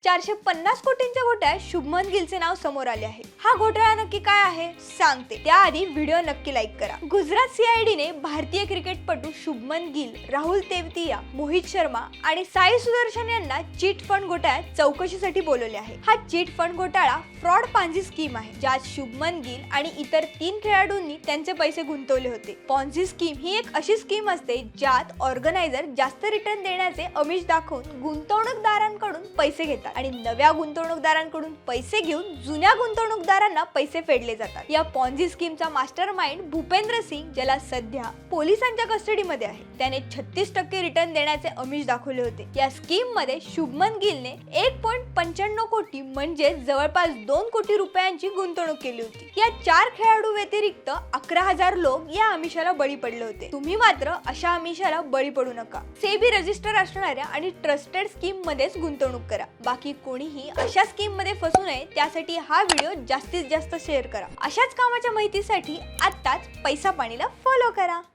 450 कोटींच्या घोटाळ्यात शुभमन गिलचे नाव समोर आले आहे। हा घोटाळा नक्की काय आहे सांगते, त्याआधी व्हिडिओ नक्की लाईक करा। गुजरात सीआयडीने भारतीय क्रिकेटपटू शुभमन गिल, राहुल तेवतिया, मोहित शर्मा आणि साई सुदर्शन यांना चीट फंड घोटाळ्यात चौकशीसाठी बोलवले आहे। हा चीट फंड घोटाळा फ्रॉड पॉन्झी स्कीम आहे, ज्यात शुभमन गिल आणि इतर 3 खेळाडूंनी त्यांचे पैसे गुंतवले होते। पॉन्झी स्कीम ही एक अशी स्कीम असते ज्यात ऑर्गनायझर जास्त रिटर्न देण्याचे आमिष दाखवून गुंतवणूकदारांकडून पैसे घेतात आणि नव्या गुंतवणूकदारांकडून पैसे घेऊन जुन्या गुंतवणूकदारांना पैसे फेडले जातात। या पॉन्झी स्कीमचा मास्टरमाइंड भूपेंद्र सिंग, ज्याला सध्या पोलिसांच्या कस्टडीमध्ये आहे, त्याने 36% रिटर्न देण्याचे आमिष दाखवले होते। या स्कीम मध्ये शुभमन गिलने 1.95 कोटी म्हणजे जवळपास 2 कोटी रुपयांची गुंतवणूक केली होती। या 4 खेळाडू व्यतिरिक्त 11,000 लोक या आमिषाला बळी पडले होते। तुम्ही मात्र अशा आमिषाला बळी पडू नका। सेबी रजिस्टर असणाऱ्या आणि ट्रस्टेड स्कीम मध्येच गुंतवणूक करा। बाकी कोणीही अशा स्कीम मध्ये फसू नये त्यासाठी हा व्हिडिओ जास्तीत जास्त शेअर करा। अशाच कामाच्या माहितीसाठी आत्ताच पैसा पाणीला फॉलो करा।